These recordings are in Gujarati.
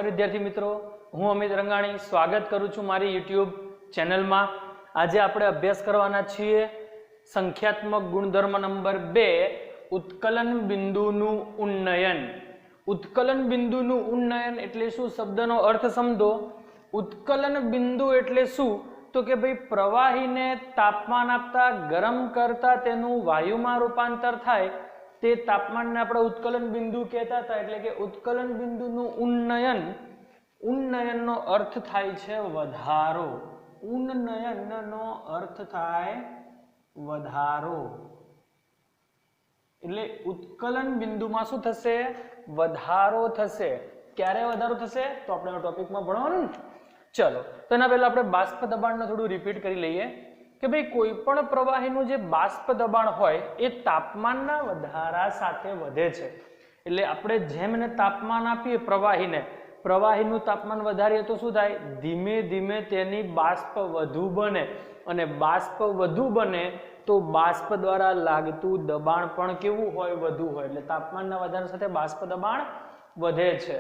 नमस्कार विद्यार्थी मित्रों, हूँ अमित रंगाणी स्वागत करूँ छूँ मारी यूट्यूब चैनल में। आज आपणे अभ्यास करवाना छीए संख्यात्मक गुणधर्म नंबर 2 उत्कलन बिंदुनु उन्नयन। उत्कलन बिंदुनु उन्नयन एटले शुं? शब्दनो अर्थ समझो। उत्कलन बिंदु एटले शुं? तो कि भाई प्रवाही ने तापमान आपता गरम करता तेनु वायुमां रूपांतर थाय ते तापमान ने आपणे उत्कलन बिंदु कहता था। एटले के उत्कलन बिंदुनु उन्नयन, उन्नयननो अर्थ थाय छे वधारो। उन्नयननो अर्थ थाय वधारो। એટલે उत्कलन बिंदुमां શું થશે? વધારો થશે। ક્યારે વધારો થશે? તો આપણે આ ટોપિકમાં ભણવાનું। ચલો, તો એના પહેલા આપણે બાષ્પ દબાણને થોડું રિપીટ કરી લઈએ કે ભાઈ કોઈ પણ પ્રવાહીનું જે બાષ્પ દબાણ હોય એ તાપમાનના વધારા સાથે વધે છે। એટલે આપણે જેમ એને તાપમાન આપીએ પ્રવાહીને, પ્રવાહીનું તાપમાન વધારીએ તો શું થાય? ધીમે ધીમે તેની બાષ્પ વધુ બને, અને બાષ્પ વધુ બને તો બાષ્પ દ્વારા લાગતું દબાણ પણ કેવું હોય? વધુ હોય। એટલે તાપમાનના વધારા સાથે બાષ્પ દબાણ વધે છે।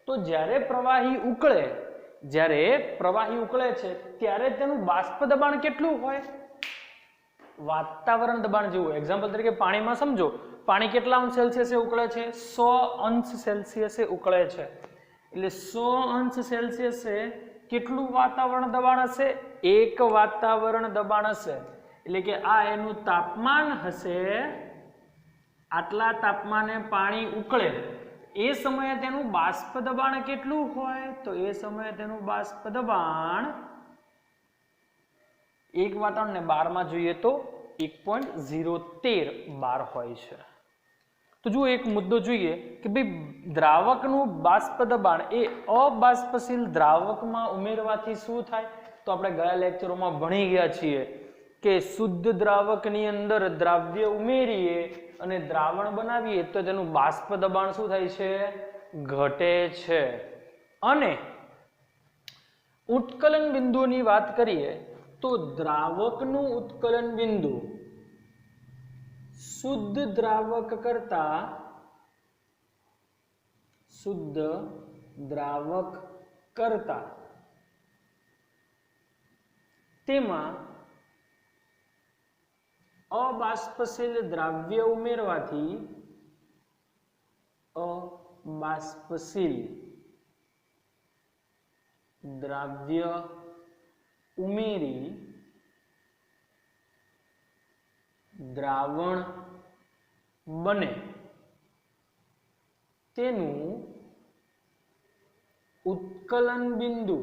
તો જ્યારે પ્રવાહી ઉકળે, જ્યારે પ્રવાહી ઉકળે છે ત્યારે તેનું બાષ્પ દબાણ કેટલું હોય? વાતાવરણ દબાણ જેવું। એક્ઝામ્પલ તરીકે પાણીમાં સમજો, પાણી કેટલા અંશ સેલ્સિયસે ઉકળે છે? 100 અંશ સેલ્સિયસે ઉકળે છે। એટલે 100 અંશ સેલ્સિયસે કેટલું વાતાવરણ દબાણ હશે? 1 વાતાવરણ દબાણ હશે। એટલે કે આ એનું તાપમાન હશે। આટલા તાપમાને પાણી ઉકળે એ સમયે તેનું બાષ્પ દબાણ કેટલું હોય? તો એ સમયે તેનું બાષ્પ દબાણ 1 વાતાવરણ ને 12 માં જોઈએ તો 1.013 બાર હોય છે। તો જો એક મુદ્દો જોઈએ કે ભાઈ દ્રાવકનું બાષ્પ દબાણ એ અબાષ્પશીલ દ્રાવકમાં ઉમેરવાથી શું થાય? તો આપણે ગયા લેક્ચરોમાં ભણી ગયા છીએ કે શુદ્ધ દ્રાવકની અંદર દ્રાવ્ય ઉમેરીએ અને દ્રાવણ બનાવીએ તો તેનું બાષ્પ દબાણ શું થાય છે? ઘટે છે। અને ઉત્કલન બિંદુની વાત કરીએ તો દ્રાવકનું ઉત્કલન બિંદુ શુદ્ધ દ્રાવક કરતા, શુદ્ધ દ્રાવક કરતા તેમાં અબાષ્પશીલ દ્રાવ્ય ઉમેરવાથી, અબાષ્પશીલ દ્રાવ્ય ઉમેરી દ્રાવણ બને તેનું ઉત્કલન બિંદુ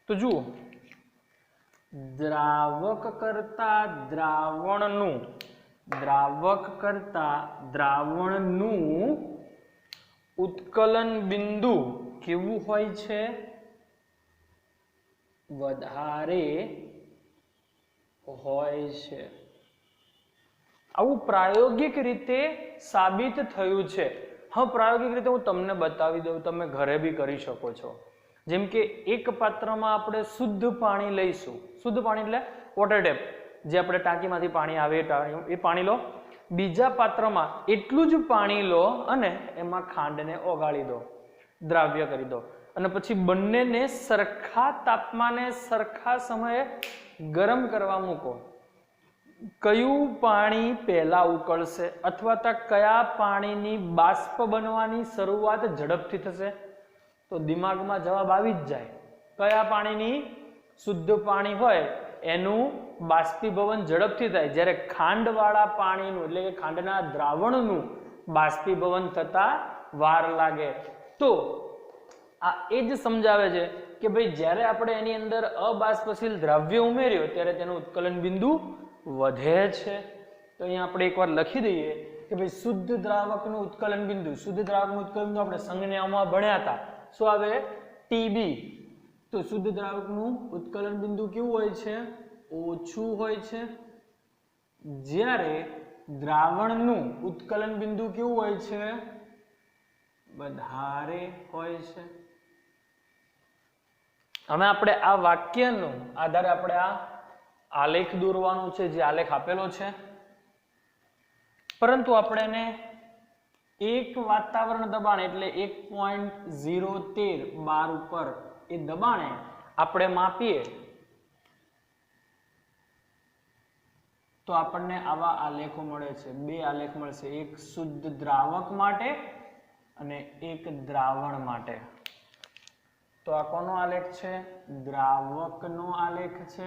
તો જુઓ, દ્રાવક કરતા દ્રાવણનું, દ્રાવક કરતા દ્રાવણનું ઉત્કલન બિંદુ કેવું હોય છે? વધારે હોય છે। આવું પ્રાયોગિક રીતે સાબિત થયું છે। હા, પ્રાયોગિક રીતે હું તમને બતાવી દઉં, તમે ઘરે બી કરી શકો છો। જેમ કે એક પાત્રમાં આપણે શુદ્ધ પાણી લઈશું, શુદ્ધ પાણી એટલે વોટર ટેપ, જે આપણે ટાંકીમાંથી પાણી આવે એ પાણી લો। બીજા પાત્રમાં એટલું જ પાણી લો અને એમાં ખાંડને ઓગાળી દો, દ્રાવ્ય કરી દો, અને પછી બંનેને સરખા તાપમાને સરખા સમયે ગરમ કરવા મૂકો। કયું પાણી પહેલા ઉકળશે અથવા તો કયા પાણીની બાષ્પ બનવાની શરૂઆત ઝડપથી થશે? તો દિમાગમાં જવાબ આવી જ જાય। કયા પાણીની? શુદ્ધ પાણી હોય એનું બાષ્પીભવન ઝડપથી થાય, જ્યારે ખાંડવાળા પાણીનું એટલે કે ખાંડના દ્રાવણનું બાષ્પીભવન થતા વાર લાગે। તો આ એ જ સમજાવે છે કે ભાઈ જ્યારે આપણે એની અંદર અબાષ્પશીલ દ્રાવ્ય ઉમેર્યો ત્યારે તેનું ઉત્કલન બિંદુ વધે છે। તો અહીંયા આપણે એકવાર લખી દઈએ કે ભાઈ શુદ્ધ દ્રાવકનું ઉત્કલન બિંદુ, શુદ્ધ દ્રાવકનું ઉત્કલન બિંદુ આપણે સંજ્ઞાઓમાં ભણ્યા હતા, શું આવે? ટીબી। તો શુદ્ધ દ્રાવકનું ઉત્કલન બિંદુ કેવું હોય છે? ઓછું હોય છે। જ્યારે દ્રાવણનું ઉત્કલન બિંદુ કેવું હોય છે? વધારે હોય છે। હવે આપણે આ વાક્યનો આધારે આપણે આ આલેખ દોરવાનો છે, જે આલેખ આપેલો છે। પરંતુ આપણે એને એક વાતાવરણ દબાણ એટલે 1.013 બાર ઉપર એ દબાણે આપણે માપીએ તો આપણને આવા આલેખો મળે છે. બે આલેખ મળશે, એક શુદ્ધ દ્રાવક માટે અને એક દ્રાવણ માટે. તો આ કોનો આલેખ છે? દ્રાવકનો આલેખ છે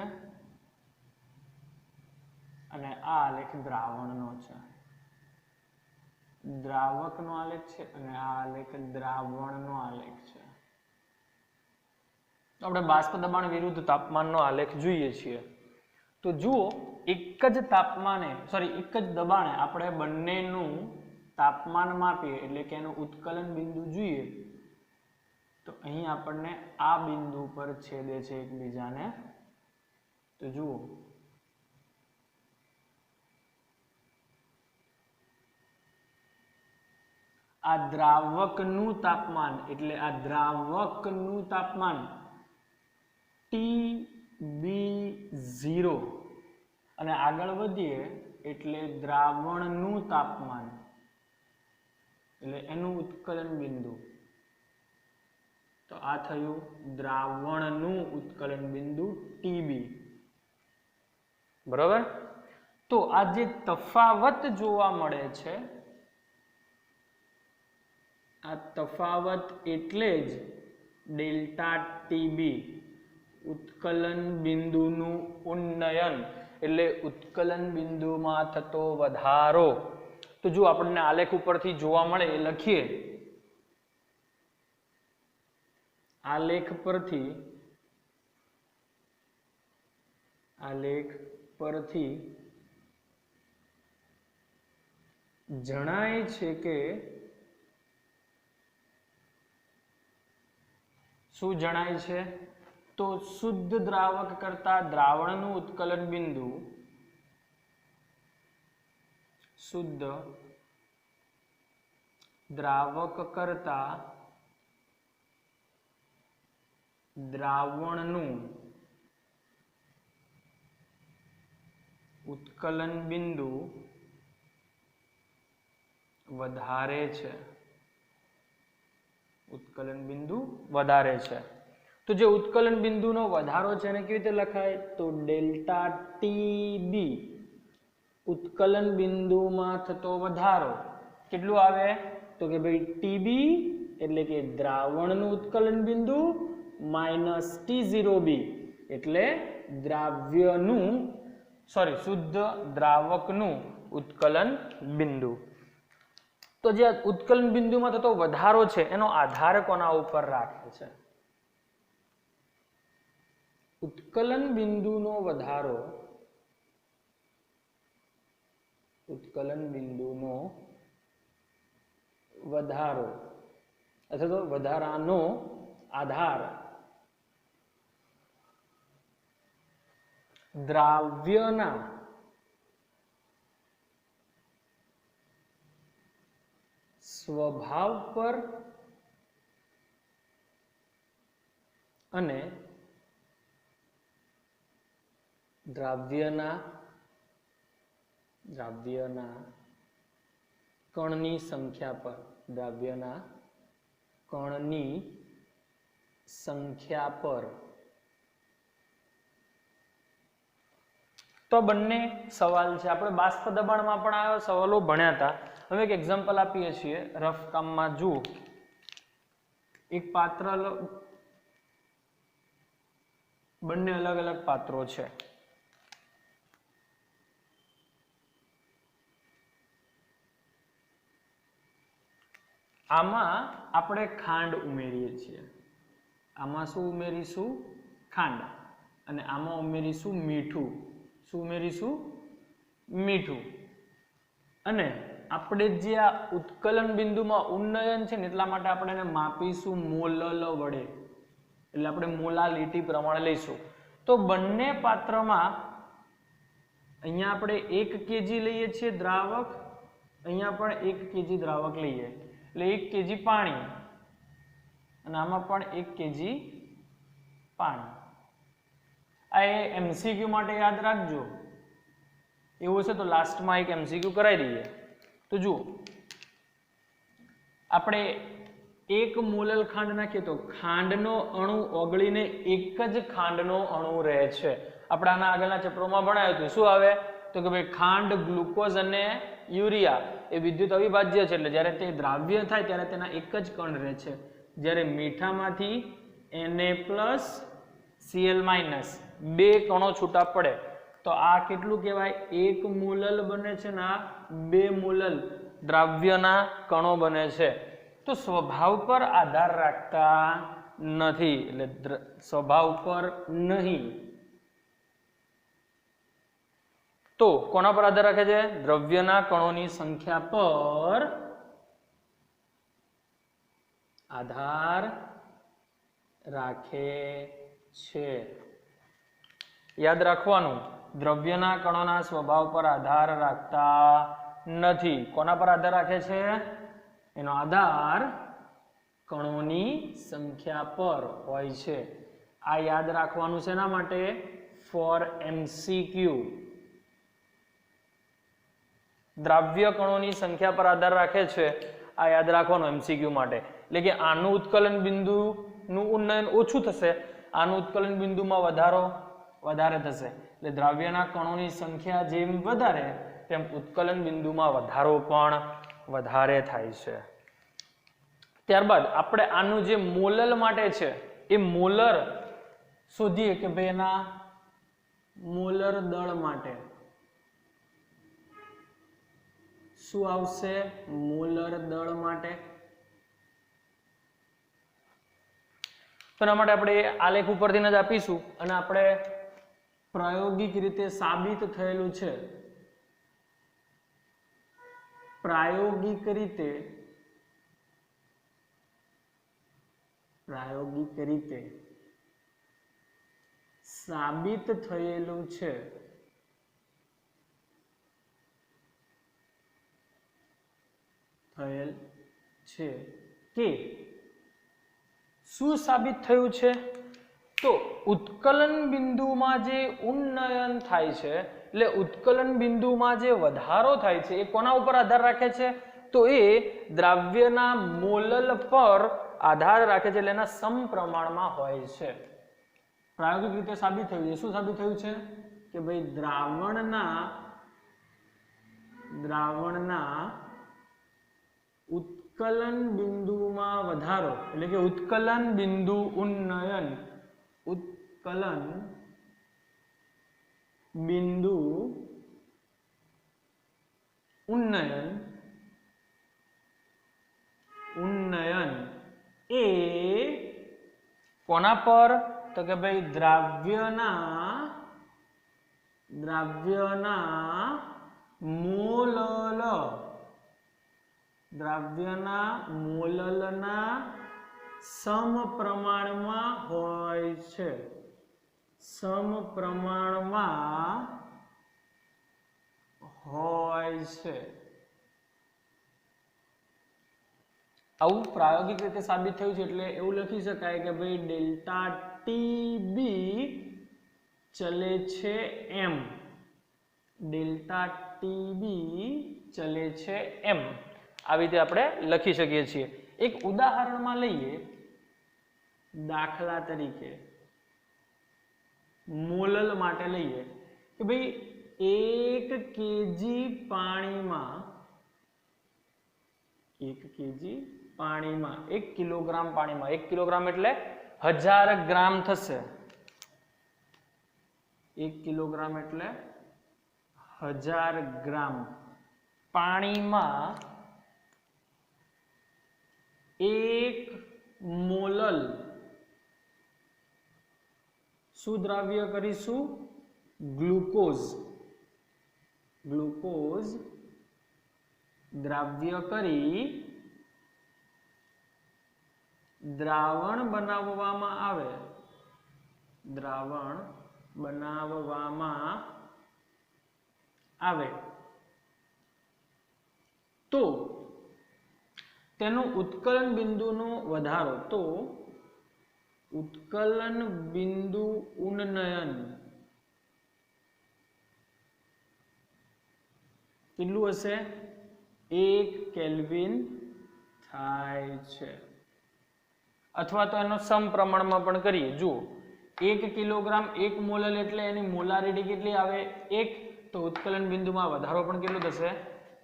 અને આ આલેખ દ્રાવણનો છે. દ્રાવકનો આલેખ છે અને આ આલેખ દ્રાવણનો આલેખ છે. આપણે બાષ્પ દબાણ વિરુદ્ધ તાપમાનનો આલેખ જોઈએ છીએ. તો જુઓ, એક જ તાપમાને એક જ દબાણે આપણે બંનેનું તાપમાન માપીએ એટલે કે એનું ઉત્કલન બિંદુ જોઈએ તો અહીં આપણને આ બિંદુ પર છેદે છે એકબીજાને. તો જુઓ, આ દ્રાવકનું તાપમાન એટલે આ દ્રાવકનું તાપમાન TB0 અને આગળ વધીએ એટલે દ્રાવણનું તાપમાન એટલે એનું ઉત્કલન બિંદુ. તો આ થયું દ્રાવણનું ઉત્કલન બિંદુ TB. બરાબર? તો આ જે તફાવત જોવા મળે છે આ તફાવત એટલે જ ડેલ્ટા TB ઉત્કલન બિંદુનું ઉન્નયન એટલે ઉત્કલન બિંદુમાં થતો વધારો. તો જો આપણને આલેખ ઉપરથી જોવા મળે એ લખીએ. આલેખ પરથી જણાય છે કે શું જણાય છે? તો શુદ્ધ દ્રાવક કરતા દ્રાવણનું ઉત્કલન બિંદુ શુદ્ધ દ્રાવક કરતા દ્રાવણનું ઉત્કલન બિંદુ વધારે છે. ઉત્કલન બિંદુ વધારે છે. તો જે ઉત્કલન બિંદુનો વધારો છે એને કેવી રીતે લખાય? તો ડેલ્ટા TB ઉત્કલન બિંદુમાં થતો વધારો કેટલું આવે? તો કે ભાઈ TB એટલે કે દ્રાવણનું ઉત્કલન બિંદુ માઇનસ T0B એટલે શુદ્ધ દ્રાવકનું ઉત્કલન બિંદુ. તો જે ઉત્કલન બિંદુમાં થતો વધારો છે એનો આધાર કોના ઉપર રાખે છે? ઉત્કલન બિંદુનો વધારો અથવા તો વધારાનો આધાર દ્રાવ્યના સ્વભાવ પર અને દ્રાવ્યના કણની સંખ્યા પર. દ્રાવ્યના કણની સંખ્યા પર. તો બંને સવાલ છે. આપણે બાષ્પ દબાણમાં પણ આ સવાલો ભણ્યા હતા. હવે એક એક્ઝામ્પલ આપીએ છીએ રફ કામમાં. જુઓ, એક પાત્ર, બંને અલગ અલગ પાત્રો છે. આમાં આપણે ખાંડ ઉમેરીએ છીએ. આમાં શું ઉમેરીશું? ખાંડ. અને આમાં ઉમેરીશું મીઠું. શું ઉમેરીશું? મીઠું. અને આપણે જે આ ઉત્કલન બિંદુમાં ઉન્નયન છે ને એટલા માટે આપણે એને માપીશું મોલલ વડે. એટલે આપણે મોલાલિટી પ્રમાણે લઈશું. તો બંને પાત્રમાં અહીંયા આપણે 1 kg લઈએ છીએ દ્રાવક, અહીંયા પણ 1 kg દ્રાવક લઈએ એટલે 1 kg પાણી અને આમાં પણ 1 kg પાણી. આ MCQ માટે યાદ રાખજો. એવું છે તો લાસ્ટમાં એક MCQ કરાવી દઈએ. तो जुओ આપણે એક મોલલ ખાંડ નાખીએ તો ખાંડનો અણુ ઓગળીને એક જ ખાંડનો અણુ રહે છે. આપણે આના આગળના ચેપ્ટરમાં ભણાવ્યું હતું. શું આવે તો કે ભાઈ ખાંડ, ગ્લુકોઝ અને યુરિયા એ વિદ્યુત અવિભાજ્ય છે, એટલે જ્યારે તે દ્રાવ્ય થાય ત્યારે તેના એક જ કણ રહે છે. જ્યારે મીઠામાંથી Na+Cl- બે કણો છૂટા પડે તો આ કેટલું કહેવાય? એક મોલલ બને છે ને આ બે મોલલ દ્રાવ્યના કણો બને છે. તો સ્વભાવ પર આધાર રાખતા નથી, એટલે સ્વભાવ પર નહીં. તો કોના પર આધાર રાખે છે? દ્રવ્યના કણોની સંખ્યા પર આધાર રાખે છે. યાદ રાખવાનું, દ્રવ્યના કણોના સ્વભાવ પર આધાર રાખતા નથી. કોના પર આધાર રાખે છે? એનો આધાર કણોની સંખ્યા પર હોય છે. આ યાદ રાખવાનું છે. એના માટે ફોર MCQ. દ્રાવ્ય કણોની સંખ્યા પર આધાર રાખે છે, આ યાદ રાખવાનું MCQ માટે. એટલે કે આનું ઉત્કલન બિંદુનું ઉન્નયન ઓછું થશે, આનું ઉત્કલન બિંદુમાં વધારે થશે. એટલે દ્રાવ્યના કણોની સંખ્યા જેમ વધારે તેમ ઉત્કલન બિંદુમાં વધારો પણ વધારે થાય છે. ત્યારબાદ આપણે આનું જે મોલલ માટે છે એ મોલર શોધીએ કે ભાઈ એના મોલર દળ માટે શું આવશે? મોલર દળ માટે તો એના માટે આપણે આલેખ ઉપરથી જ આપીશું અને આપણે પ્રાયોગિક રીતે સાબિત થયેલું છે. પ્રાયોગિક રીતે સાબિત થયેલું છે કે શું સાબિત થયું છે? તો ઉત્કલન બિંદુમાં જે ઉન્નયન થાય છે, એટલે ઉત્કલન બિંદુમાં જે વધારો થાય છે એ કોના ઉપર આધાર રાખે છે? તો એ દ્રાવ્યના મોલલ પર આધાર રાખે છે, એટલે એના સમપ્રમાણમાં હોય છે. પ્રાયોગિક રીતે સાબિત થયું છે. શું સાબિત થયું છે? કે ભાઈ દ્રાવણના ઉત્કલન બિંદુમાં વધારો, એટલે કે ઉત્કલન બિંદુ ઉન્નયન, ઉત્કલન બિંદુ ઉન્નયન એ કોના પર? તો કે ભાઈ દ્રાવ્યના મોલલના સમપ્રમાણમાં હોય છે. આવું પ્રાયોગિક રીતે સાબિત થયું છે. એટલે એવું લખી શકાય કે ભાઈ ડેલ્ટા TB ચલે છે એમ, ડેલ્ટા TB ચલે છે એમ. આવી રીતે આપણે લખી શકીએ છીએ. એક ઉદાહરણમાં લઈએ. દાખલા તરીકે મોલલ માટે લઈએ કે ભાઈ 1 kg પાણીમાં 1 કિલોગ્રામ પાણીમાં 1 કિલોગ્રામ એટલે 1000 ગ્રામ થશે. 1 કિલોગ્રામ એટલે 1000 ગ્રામ પાણીમાં 1 મોલલ શું દ્રાવ્ય કરીશું? ગ્લુકોઝ દ્રાવ્ય કરી દ્રાવણ બનાવવામાં આવે તો તેનું ઉત્કલન બિંદુનો વધારો, તો ઉત્કલન બિંદુ ઉન્નયન કેટલું હશે? 1 કેલ્વિન થાય છે. અથવા તો એનો સમપ્રમાણમાં પણ કરીએ. જુઓ 1 કિલોગ્રામ 1 મોલલ એટલે એની મોલારિટી કેટલી આવે 1, તો ઉત્કલન બિંદુમાં વધારો પણ કેટલો થશે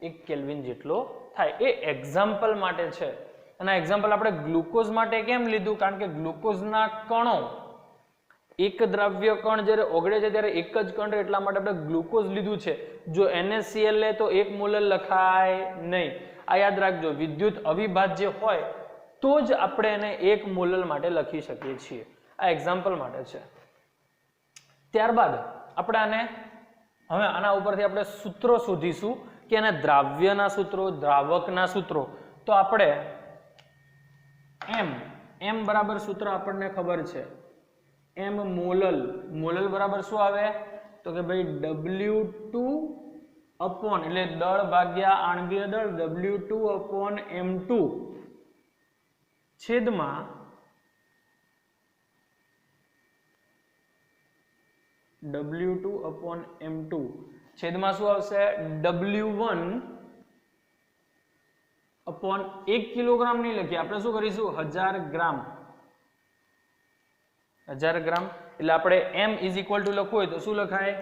1 કેલ્વિન જેટલો થાય. એ એક્ઝામ્પલ માટે છે. અને એક્ઝામ્પલ આપણે ગ્લુકોઝ માટે કેમ લીધું? કારણ કે ગ્લુકોઝના કણો એક દ્રવ્ય કણ જ્યારે ઓગળે છે ત્યારે એક જ કણ એટલા માટે આપણે ગ્લુકોઝ લીધું છે. જો NaCl લે તો 1 મોલર લખાય નહીં. આ યાદ રાખજો, વિદ્યુત અવિભાજ્ય હોય તો જ આપણે એને 1 મોલર માટે લખી શકીએ છીએ. આ એક્ઝામ્પલ માટે છે. ત્યારબાદ આપણે આને હવે આના ઉપરથી આપણે સૂત્રો શોધીશું કે એના દ્રાવ્યના સૂત્રો, દ્રાવકના સૂત્રો. તો આપણે m બરાબર સૂત્ર આપણને ખબર છે. m મોલલ બરાબર શું આવે? તો કે ભાઈ W2 અપોન એટલે દળ ભાગ્યા આણ્વીય દળ W2 અપોન M2 છેદમાં W2 અપોન M2 છેદમાં શું આવશે? W1 અપોન 1 કિલોગ્રામ નહીં લખીએ, આપણે શું કરીશું 1000 ગ્રામ. 1000 ગ્રામ એટલે આપણે m ઇઝ ઇક્વલ ટુ લખવું હોય તો શું લખાય?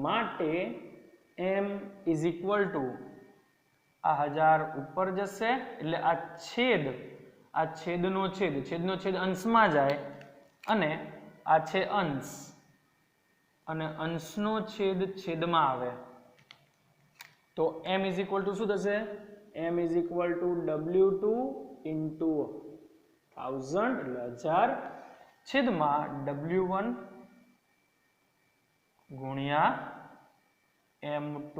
માટે m ઇઝ ઇક્વલ ટુ આ 1000 ઉપર જશે એટલે આ છેદનો છેદ અંશમાં જાય અને આ છે અંશ અને અંશનો છેદ છેદમાં આવે તો m ઇઝ ઇક્વલ ટુ શું થશે? m is equal two W2 into 1000 એટલે 1000 છેદમાં W1 ગુણ્યા M2.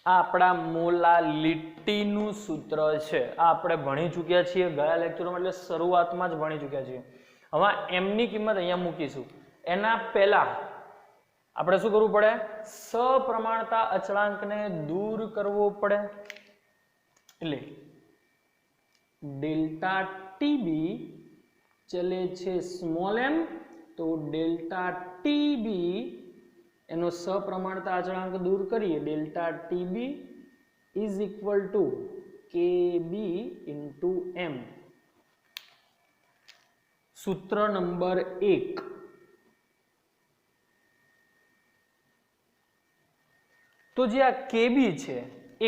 આ આપણા મોલાલિટીનું સૂત્ર છે. આ આપણે ભણી ચૂક્યા છીએ ગયા લેક્ચરમાં, એટલે શરૂઆતમાં જ ભણી ચૂક્યા છીએ. હવે m ની કિંમત અહીંયા મૂકીશું. એના પહેલા આપણે શું કરવું પડે? સપ્રમાણતા અચળાંકને દૂર કરવો પડે. એટલે ડેલ્ટા ટીબી ચલે છે સ્મોલ m, તો ડેલ્ટા ટીબી એનો સપ્રમાણતા અચળાંક દૂર કરીએ. Delta TB is equal to KB into m. સૂત્ર નંબર 1. તો જે આ કેબી છે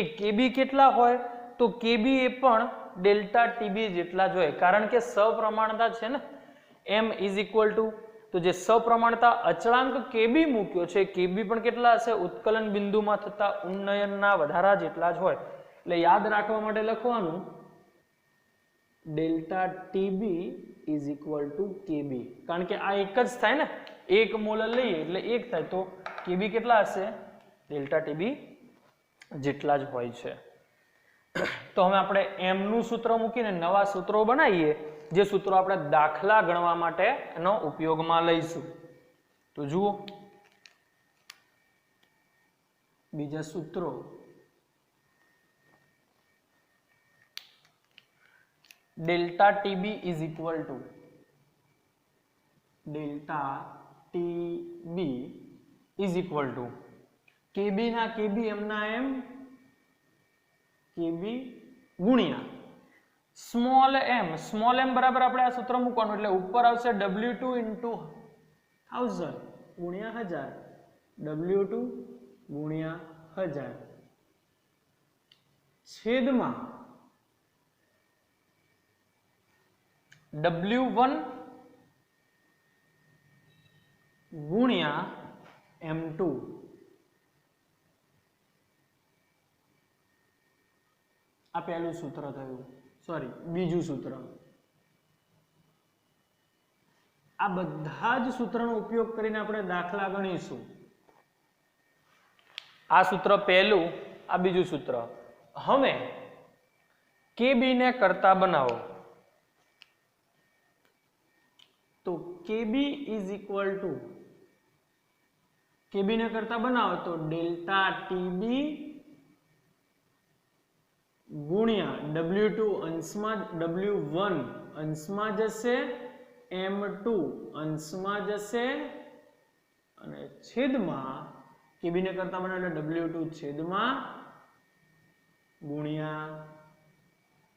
એ કેબી કેટલા હોય? તો કેબી એ પણ ડેલ્ટા ટીબી જેટલા જ હોય, કારણ કે સપ્રમાણતા છે ને m ઇઝ ઇક્વલ ટુ, તો જે સપ્રમાણતા અચળાંક કેબી મૂક્યો છે કેબી પણ કેટલા હશે? ઉત્કલન બિંદુમાં થતા ઉન્નયનના વધારા જેટલા જ હોય. એટલે યાદ રાખવા માટે લખવાનું delta TB is equal to KB, કારણ કે આ એક જ થાય ને, 1 મોલર લઈએ એટલે 1 થાય, તો કેબી કેટલા હશે? ડેલ્ટા ટીબી જેટલા જ હોય છે. તો હવે આપણે m નું સૂત્ર મૂકીને નવા સૂત્રો બનાવીએ, જે સૂત્રો આપણે દાખલા ગણવા માટે એનો ઉપયોગમાં લઈશું. તો જુઓ બીજા સૂત્રો. Delta TB is equal to KB ના કેબી એમ ના એમ કેબી ગુણ્યા સ્મોલ m બરાબર આપણે આ સૂત્ર મૂકવાનું એટલે ઉપર આવશે W2 ઇન્ટુ 1000 ગુણ્યા 1000, W2 ગુણ્યા 1000 છેદમાં W1 ગુણ્યા M2. આ પહેલું સૂત્ર થયું, સોરી બીજું સૂત્ર. આ બધા જ સૂત્રનો ઉપયોગ કરીને આપણે દાખલા ગણીશું. આ સૂત્ર પહેલું, આ બીજું સૂત્ર. હવે કેબી ને કરતા બનાવો તો કેબી ઇઝ ઇક્વલ ટુ, કેબી ને કરતા બનાવો તો ડેલ્ટા ટીબી ગુણ્યા W2 અંશમાં W1 અંશમાં જશે, M2 અંશમાં જશે અને છેદમાં કેબી ને કરતા બનાવો એટલે W2 છેદમાં ગુણ્યા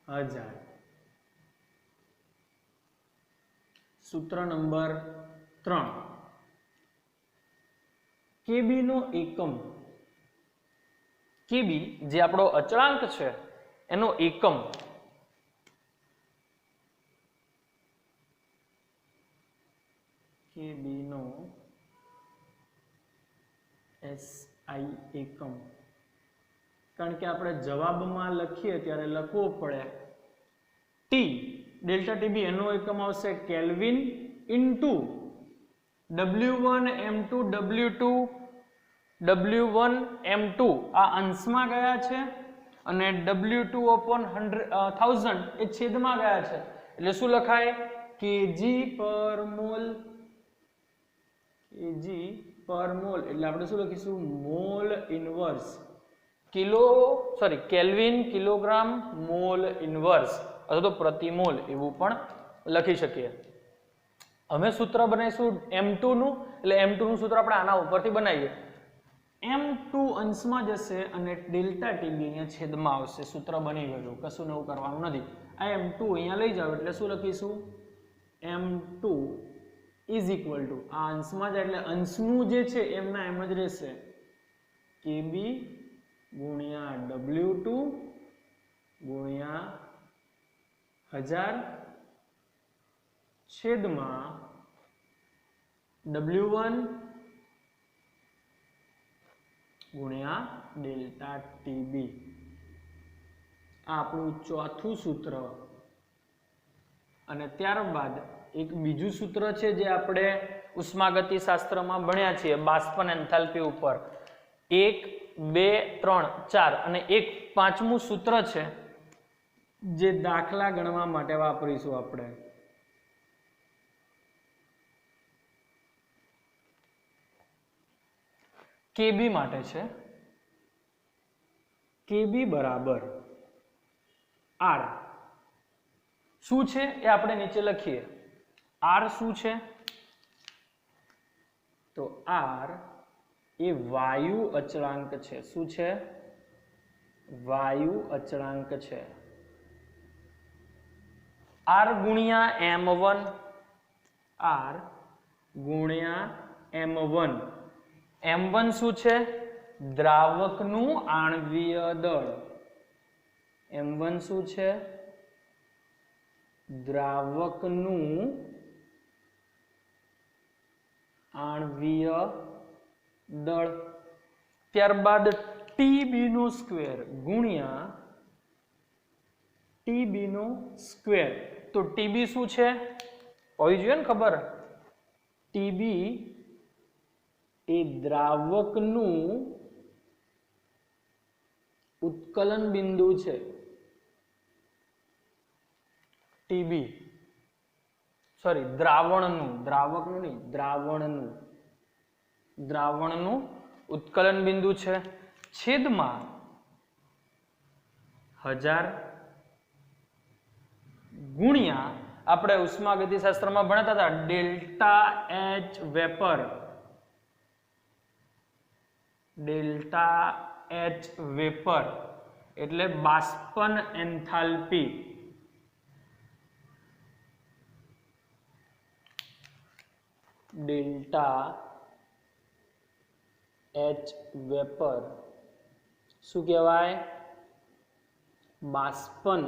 1000. સૂત્ર નંબર 3, કેબી નો એકમ, કેબી જે આપણો અચળાંક છે એનો એકમ કેબી નો SI એકમ, કારણ કે આપણે જવાબમાં લખીએ ત્યારે લખવું પડે ટી ડેલ્ટા ટીબી, એનો એકમ આવશે kelvin into W1 M2 W2 W1 M2 આ અંશમાં ગયા છે અને W2 upon 1000 એ છેદમાં ગયા છે, એટલે શું લખાય kg પર મોલ, kg પર મોલ એટલે આપણે શું લખીશું mall inverse, kelvin kilogram mall inverse અથવા તો પ્રતિ મોલ એવું પણ લખી શકીએ. અમે સૂત્ર બનાવીશું M2 નું, એટલે M2 નું સૂત્ર આપણે આના ઉપરથી બનાવીએ. M2 અંશમાં જશે અને ડેલ્ટા ટીબી અહીંયા છેદમાં આવશે. સૂત્ર બની ગયું, કશું નવું કરવાનું નથી. આ M2 અહીંયા લઈ જાવ એટલે શું લખીશું M2 ઇઝ ઇક્વલ ટુ આ અંશમાં જાય એટલે અંશનું જે છે એમના એમ જ રહેશે KB ગુણ્યા W2 ગુણ્યા 1000 છેદમાં W1 ગુણ્યા ડેલ્ટા ટીબી. આ આપણું ચોથું સૂત્ર. અને ત્યારબાદ એક બીજું સૂત્ર છે જે આપણે ઉષ્માગતિ શાસ્ત્રમાં ભણ્યા છીએ બાષ્પન એન્થાલ્પી ઉપર. 1 2 3 4 અને એક પાંચમું સૂત્ર છે જે દાખલા ગણવા માટે વાપરીશું આપણે. કેબી માટે છે કેબી બરાબર આર. શું છે એ આપણે નીચે લખીએ. આર શું છે તો આર એ વાયુ અચળાંક છે. શું છે? વાયુ અચળાંક છે. આર ગુણ્યા M1, આર ગુણ્યા M1. M1 શું છે? દ્રાવકનું આણ્વીય દળ. M1 શું છે? દ્રાવકનું આણ્વીય દળ. ત્યારબાદ ટીબી નો સ્ક્વેર ગુણ્યા ટીબી નો સ્ક્વેર. તો ટીબી શું છે હોવી જોઈએ ને ખબર. ટીબી એ દ્રાવકનું ઉત્કલન બિંદુ છે. ટીબી દ્રાવણનું, દ્રાવકનું નહીં, દ્રાવણનું ઉત્કલન બિંદુ છે. છેદમાં 1000 ગુણ્યા આપણે ઉષ્માગતિશાસ્ત્રમાં ભણતા હતા delta H vapour. Delta H vapour એટલે બાષ્પન એન્થાલ્પી. ડેલ્ટા એચ વેપર શું કહેવાય? બાષ્પન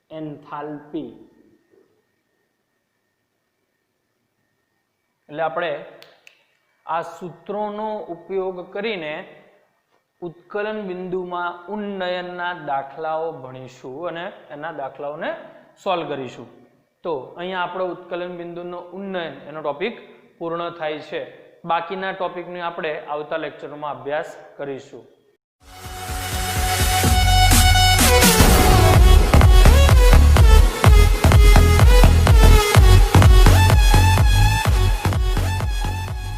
એન્થાલ્પી. એટલે આપણે આ સૂત્રોનો ઉપયોગ કરીને ઉત્કલન બિંદુમાં ઉન્નયનના દાખલાઓ ભણીશું અને એના દાખલાઓને સોલ્વ કરીશું. તો અહીંયા આપણો ઉત્કલન બિંદુનો ઉન્નયન એનો ટોપિક પૂર્ણ થાય છે. બાકીના ટોપિકને આપણે આવતા લેક્ચરમાં અભ્યાસ કરીશું.